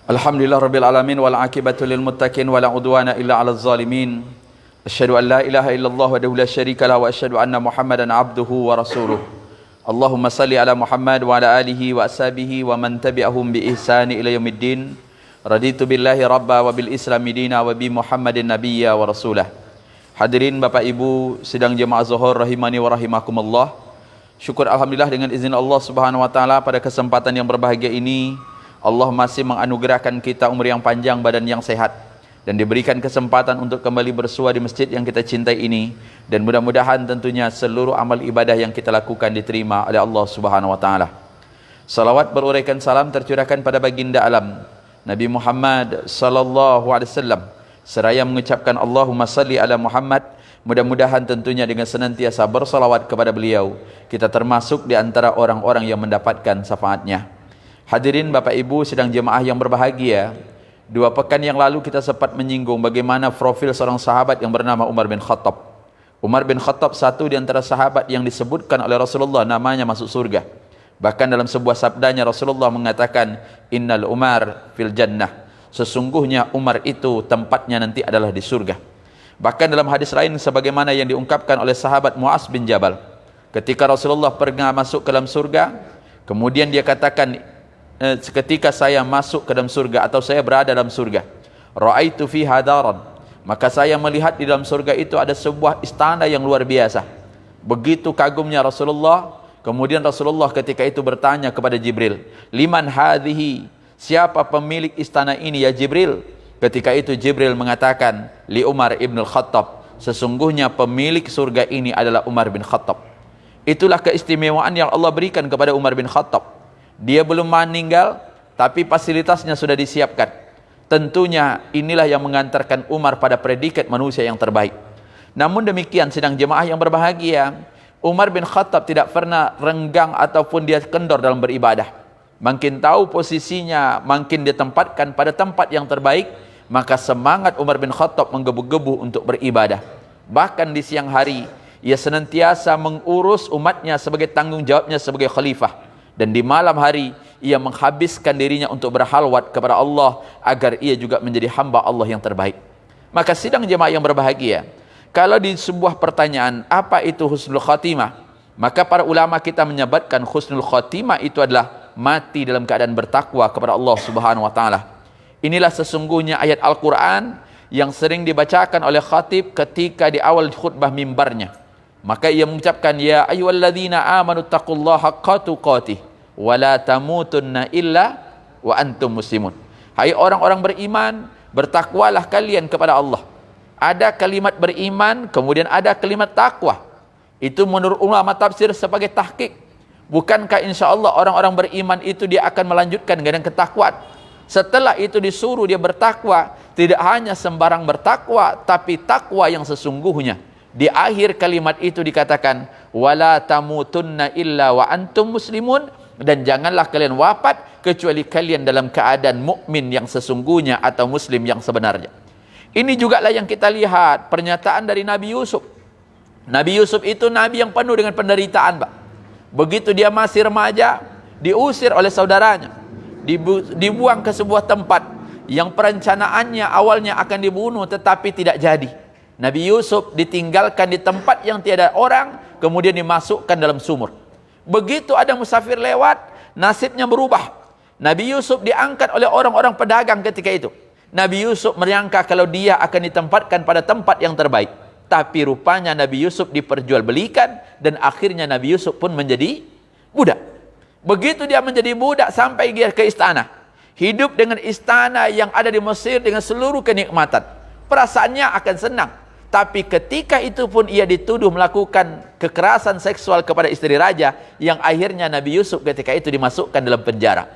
Alhamdulillah rabbil alamin wal aqibatu lil muttaqin wala udwana illa 'alal zalimin. Asyhadu an la ilaha illallah wahdahu la syarika lahu wa asyhadu anna Muhammadan abduhu wa rasuluh. Allahumma salli ala Muhammad wa ala alihi wa ashabihi wa man tabi'ahum bi ihsani ila yaumiddin. Raditu billahi rabba wa bil islami dina wa bi Muhammadin nabiyya wa rasulah. Hadirin Bapak Ibu sidang jemaah Zuhur rahimani wa rahimakumullah. Syukur alhamdulillah dengan izin Allah Subhanahu wa taala pada kesempatan yang berbahagia ini Allah masih menganugerahkan kita umur yang panjang, badan yang sehat, dan diberikan kesempatan untuk kembali bersua di masjid yang kita cintai ini, dan mudah-mudahan tentunya seluruh amal ibadah yang kita lakukan diterima oleh Allah Subhanahu wa taala. Salawat beruraikan salam tercurahkan pada baginda alam Nabi Muhammad sallallahu alaihi wasallam, seraya mengucapkan Allahumma salli ala Muhammad. Mudah-mudahan tentunya dengan senantiasa bersalawat kepada beliau, kita termasuk di antara orang-orang yang mendapatkan syafaatnya. Hadirin Bapak Ibu sidang jemaah yang berbahagia, 2 pekan yang lalu kita sempat menyinggung bagaimana profil seorang sahabat yang bernama Umar bin Khattab. Umar bin Khattab satu di antara sahabat yang disebutkan oleh Rasulullah namanya masuk surga. Bahkan dalam sebuah sabdanya Rasulullah mengatakan, Innal Umar fil jannah. Sesungguhnya Umar itu tempatnya nanti adalah di surga. Bahkan dalam hadis lain sebagaimana yang diungkapkan oleh sahabat Muaz bin Jabal, ketika Rasulullah pernah masuk ke dalam surga, kemudian dia katakan, ketika saya masuk ke dalam surga atau saya berada dalam surga, ra'aitu fiha daran, maka saya melihat di dalam surga itu ada sebuah istana yang luar biasa. Begitu kagumnya Rasulullah. Kemudian Rasulullah ketika itu bertanya kepada Jibril, liman hadhihi, siapa pemilik istana ini ya Jibril? Ketika itu Jibril mengatakan, li Umar ibn al-Khattab, sesungguhnya pemilik surga ini adalah Umar bin Khattab. Itulah keistimewaan yang Allah berikan kepada Umar bin Khattab. Dia belum meninggal, tapi fasilitasnya sudah disiapkan. Tentunya inilah yang mengantarkan Umar pada predikat manusia yang terbaik. Namun demikian sidang jemaah yang berbahagia, Umar bin Khattab tidak pernah renggang ataupun dia kendor dalam beribadah. Makin tahu posisinya, makin ditempatkan pada tempat yang terbaik, maka semangat Umar bin Khattab menggebu-gebu untuk beribadah. Bahkan di siang hari, ia senantiasa mengurus umatnya sebagai tanggung jawabnya sebagai khalifah. Dan di malam hari ia menghabiskan dirinya untuk berhalwat kepada Allah agar ia juga menjadi hamba Allah yang terbaik. Maka sidang jemaah yang berbahagia, kalau di sebuah pertanyaan apa itu husnul khatimah, maka para ulama kita menyebutkan husnul khatimah itu adalah mati dalam keadaan bertakwa kepada Allah Subhanahu wa taala. Inilah sesungguhnya ayat Al-Qur'an yang sering dibacakan oleh khatib ketika di awal khutbah mimbarnya. Maka ia mengucapkan, ya ayyuhalladzina amanu taqullaha haqqa tuqatih wa la tamutunna illa wa antum muslimun. Hai orang-orang beriman, bertakwalah kalian kepada Allah. Ada kalimat beriman, kemudian ada kalimat takwa. Itu menurut ulama tafsir sebagai tahqiq. Bukankah insyaallah orang-orang beriman itu dia akan melanjutkan dengan ketakwaan. Setelah itu disuruh dia bertakwa, tidak hanya sembarang bertakwa, tapi takwa yang sesungguhnya. Di akhir kalimat itu dikatakan, wala tamutunna illa wa antum muslimun, dan janganlah kalian wafat kecuali kalian dalam keadaan mukmin yang sesungguhnya atau muslim yang sebenarnya. Ini juga lah yang kita lihat pernyataan dari Nabi Yusuf. Nabi Yusuf itu nabi yang penuh dengan penderitaan, Pak. Begitu dia masih remaja, diusir oleh saudaranya, dibuang ke sebuah tempat yang perencanaannya awalnya akan dibunuh tetapi tidak jadi. Nabi Yusuf ditinggalkan di tempat yang tiada orang, kemudian dimasukkan dalam sumur. Begitu ada musafir lewat, nasibnya berubah. Nabi Yusuf diangkat oleh orang-orang pedagang ketika itu. Nabi Yusuf menyangka kalau dia akan ditempatkan pada tempat yang terbaik. Tapi rupanya Nabi Yusuf diperjualbelikan, dan akhirnya Nabi Yusuf pun menjadi budak. Begitu dia menjadi budak sampai dia ke istana. Hidup dengan istana yang ada di Mesir dengan seluruh kenikmatan. Perasaannya akan senang. Tapi ketika itu pun ia dituduh melakukan kekerasan seksual kepada istri raja, yang akhirnya Nabi Yusuf ketika itu dimasukkan dalam penjara.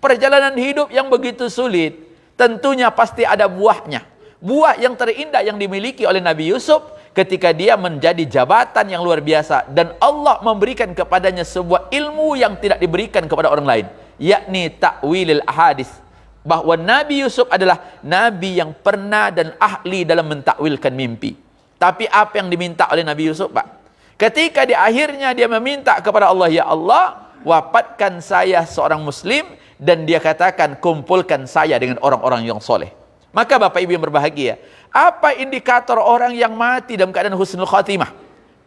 Perjalanan hidup yang begitu sulit, tentunya pasti ada buahnya. Buah yang terindah yang dimiliki oleh Nabi Yusuf ketika dia menjadi jabatan yang luar biasa, dan Allah memberikan kepadanya sebuah ilmu yang tidak diberikan kepada orang lain, yakni ta'wilil ahadits. Bahwa Nabi Yusuf adalah Nabi yang pernah dan ahli dalam mentakwilkan mimpi. Tapi apa yang diminta oleh Nabi Yusuf, Pak? Ketika di akhirnya dia meminta kepada Allah, ya Allah, wafatkan saya seorang muslim, dan dia katakan, kumpulkan saya dengan orang-orang yang soleh. Maka Bapak Ibu yang berbahagia, apa indikator orang yang mati dalam keadaan husnul khatimah?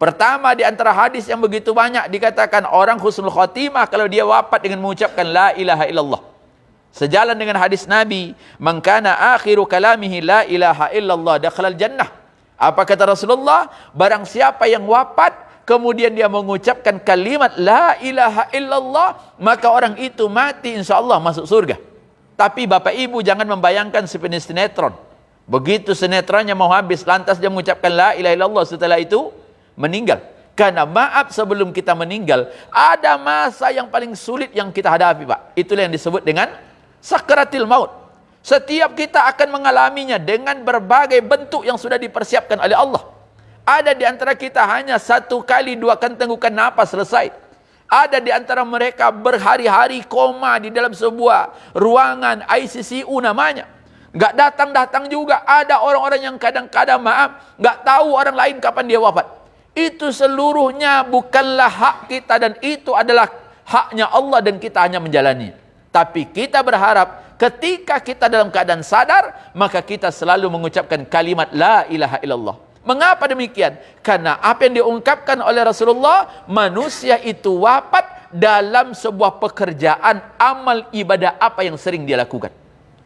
Pertama, di antara hadis yang begitu banyak dikatakan orang husnul khatimah kalau dia wafat dengan mengucapkan la ilaha illallah. Sejalan dengan hadis Nabi, man kana akhiru kalamihi la ilaha illallah dakhalal jannah. Apa kata Rasulullah? Barang siapa yang wafat kemudian dia mengucapkan kalimat la ilaha illallah, maka orang itu mati insyaallah masuk surga. Tapi Bapak Ibu jangan membayangkan seperti sinetron. Begitu sinetronnya mau habis, lantas dia mengucapkan la ilaha illallah, setelah itu meninggal. Karena maaf, sebelum kita meninggal ada masa yang paling sulit yang kita hadapi, Pak. Itulah yang disebut dengan sakaratil maut. Setiap kita akan mengalaminya dengan berbagai bentuk yang sudah dipersiapkan oleh Allah. Ada di antara kita hanya 1 kali 2 kali tenggukan napas selesai. Ada di antara mereka berhari-hari koma di dalam sebuah ruangan ICU namanya. Nggak datang-datang juga. Ada orang-orang yang kadang-kadang maaf, nggak tahu orang lain kapan dia wafat. Itu seluruhnya bukanlah hak kita, dan itu adalah haknya Allah dan kita hanya menjalani. Tapi kita berharap ketika kita dalam keadaan sadar, maka kita selalu mengucapkan kalimat la ilaha illallah. Mengapa demikian? Karena apa yang diungkapkan oleh Rasulullah, manusia itu wafat dalam sebuah pekerjaan amal ibadah apa yang sering dia lakukan.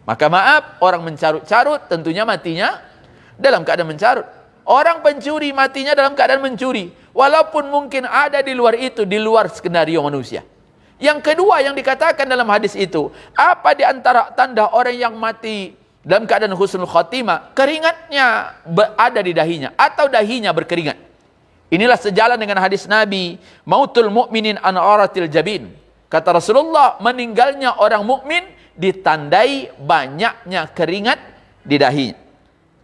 Maka maaf, orang mencarut-carut tentunya matinya dalam keadaan mencarut. Orang pencuri matinya dalam keadaan mencuri, walaupun mungkin ada di luar itu, di luar skenario manusia. Yang kedua yang dikatakan dalam hadis itu, apa di antara tanda orang yang mati dalam keadaan husnul khatimah? Keringatnya ada di dahinya, atau dahinya berkeringat. Inilah sejalan dengan hadis Nabi, mautul mu'minin an aratil jabin. Kata Rasulullah, meninggalnya orang mukmin ditandai banyaknya keringat di dahinya.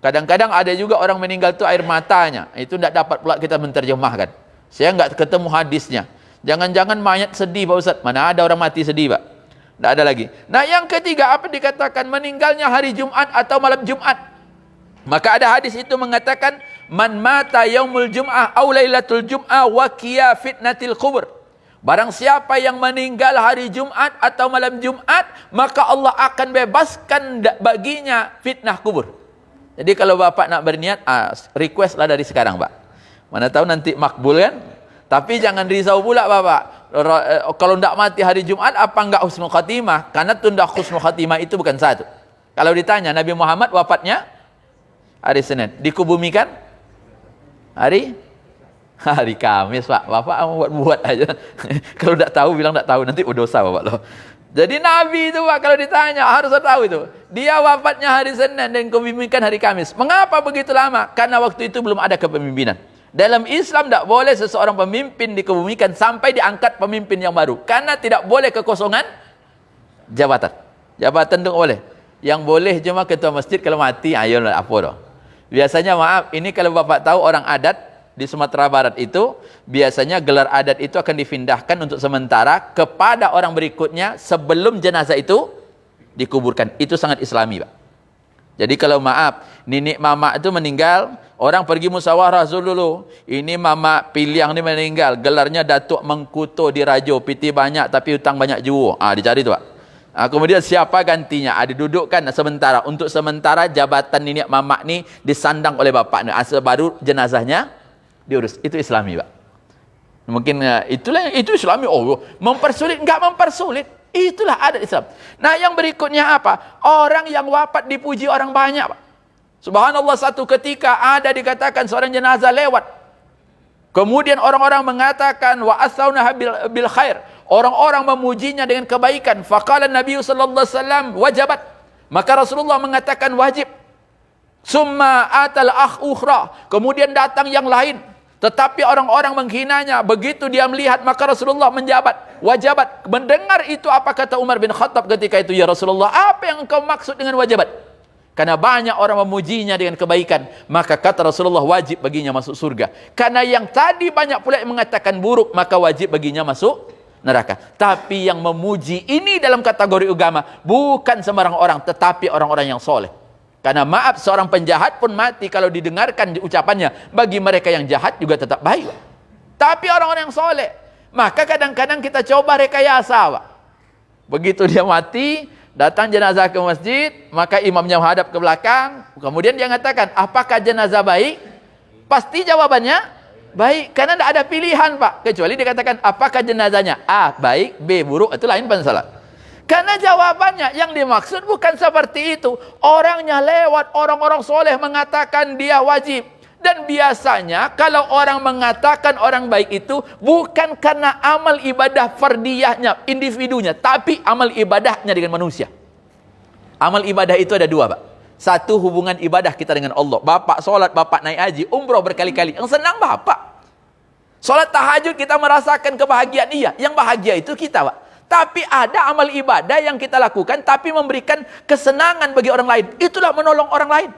Kadang-kadang ada juga orang meninggal itu air matanya. Itu tidak dapat pula kita menterjemahkan. Saya enggak ketemu hadisnya. Jangan-jangan mayat sedih Pak Ustaz. Mana ada orang mati sedih Pak? Tidak ada lagi. Nah yang ketiga, apa dikatakan? Meninggalnya hari Jumat atau malam Jumat. Maka ada hadis itu mengatakan, man mata yaumul jum'ah aw lailatul jum'ah wa qiya fitnatil kubur. Barang siapa yang meninggal hari Jumat atau malam Jumat, maka Allah akan bebaskan baginya fitnah kubur. Jadi kalau Bapak nak berniat, request lah dari sekarang Pak. Mana tahu nanti makbul kan? Tapi jangan risau pula Bapak. Kalau tidak mati hari Jumat, apa enggak husnul khatimah? Karena tunda husnul khatimah itu bukan satu. Kalau ditanya, Nabi Muhammad wafatnya hari Senin. Dikubumikan hari Kamis Pak. Bapak buat aja. Kalau tidak tahu, bilang tidak tahu. Nanti dosa Bapak loh. Jadi Nabi itu Pak, kalau ditanya harus tahu itu. Dia wafatnya hari Senin dan dikubumikan hari Kamis. Mengapa begitu lama? Karena waktu itu belum ada kepemimpinan. Dalam Islam tidak boleh seseorang pemimpin dikebumikan sampai diangkat pemimpin yang baru. Karena tidak boleh kekosongan jabatan. Jabatan itu boleh. Yang boleh cuma ketua masjid kalau mati, ayolah apa dong. Biasanya maaf, ini kalau Bapak tahu orang adat di Sumatera Barat itu, biasanya gelar adat itu akan dipindahkan untuk sementara kepada orang berikutnya sebelum jenazah itu dikuburkan. Itu sangat Islami Pak. Jadi kalau maaf, nenek mama itu meninggal, orang pergi musyawarah dulu. Ini mama Piliang ini meninggal, gelarnya Datuk Mengkuto di Rajo, piti banyak tapi hutang banyak juga. Dicari tu Pak. Kemudian siapa gantinya? Didudukkan sementara. Untuk sementara jabatan nenek mama ni disandang oleh bapak ni. Baru jenazahnya diurus. Itu Islami Pak. Mungkin itu Islami. Oh, mempersulit? Enggak mempersulit. Itulah adat Islam. Nah yang berikutnya apa? Orang yang wafat dipuji orang banyak Pak. Subhanallah, satu ketika ada dikatakan seorang jenazah lewat. Kemudian orang-orang mengatakan wa asaunaha bil khair. Orang-orang memujinya dengan kebaikan. Faqala Nabi sallallahu alaihi wasallam wajabat. Maka Rasulullah mengatakan wajib. Summa atal akh ukhra. Kemudian datang yang lain. Tetapi orang-orang menghinanya. Begitu dia melihat, maka Rasulullah menjabat. Wajabat. Mendengar itu, apa kata Umar bin Khattab ketika itu? Ya Rasulullah, apa yang engkau maksud dengan wajabat? Karena banyak orang memujinya dengan kebaikan. Maka kata Rasulullah, wajib baginya masuk surga. Karena yang tadi banyak pula yang mengatakan buruk, maka wajib baginya masuk neraka. Tapi yang memuji ini dalam kategori agama bukan sembarang orang, tetapi orang-orang yang soleh. Karena maaf, seorang penjahat pun mati kalau didengarkan ucapannya. Bagi mereka yang jahat juga tetap baik. Tapi orang-orang yang soleh, maka kadang-kadang kita coba rekayasa Pak. Begitu dia mati, datang jenazah ke masjid, maka imamnya menghadap ke belakang. Kemudian dia mengatakan, apakah jenazah baik? Pasti jawabannya baik, karena tidak ada pilihan Pak. Kecuali dia katakan, apakah jenazahnya A, baik, B, buruk, itu lain masalah. Karena jawabannya yang dimaksud bukan seperti itu. Orangnya lewat, orang-orang soleh mengatakan dia wajib. Dan biasanya kalau orang mengatakan orang baik itu bukan karena amal ibadah fardiyahnya, individunya, tapi amal ibadahnya dengan manusia. Amal ibadah itu ada dua Pak. Satu, hubungan ibadah kita dengan Allah. Bapak solat, bapak naik haji, umroh berkali-kali. Yang senang bapak. Solat tahajud kita merasakan kebahagiaan, iya. Yang bahagia itu kita Pak. Tapi ada amal ibadah yang kita lakukan tapi memberikan kesenangan bagi orang lain. Itulah menolong orang lain.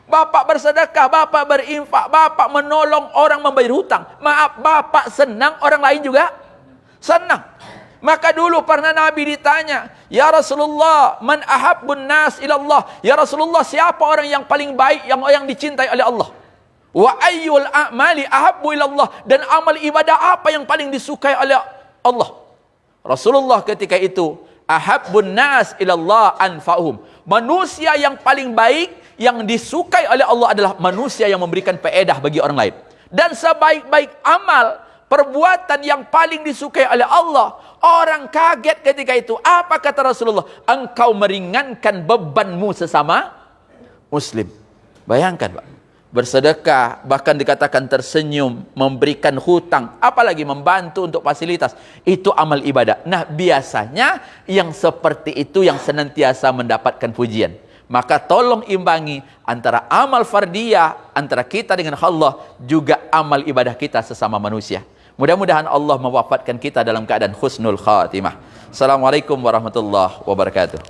Bapak bersedekah, bapak berinfak, bapak menolong orang membayar hutang. Maaf, bapak senang, orang lain juga senang. Maka dulu pernah Nabi ditanya, ya Rasulullah, man ahabbun nas ilallah. Ya Rasulullah, siapa orang yang paling baik, yang dicintai oleh Allah? Wa ayyul a'mali ahabbu ilallah. Dan amal ibadah apa yang paling disukai oleh Allah? Rasulullah ketika itu, ahabbun nas ilallah anfa'uhum. Manusia yang paling baik, yang disukai oleh Allah adalah manusia yang memberikan faedah bagi orang lain. Dan sebaik-baik amal, perbuatan yang paling disukai oleh Allah, orang kaget ketika itu. Apa kata Rasulullah? Engkau meringankan bebanmu sesama muslim. Bayangkan Pak, bersedekah, bahkan dikatakan tersenyum, memberikan hutang, apalagi membantu untuk fasilitas, itu amal ibadah. Nah, biasanya yang seperti itu yang senantiasa mendapatkan pujian. Maka tolong imbangi antara amal fardiyah antara kita dengan Allah, juga amal ibadah kita sesama manusia. Mudah-mudahan Allah mewafatkan kita dalam keadaan husnul khatimah. Assalamualaikum warahmatullahi wabarakatuh.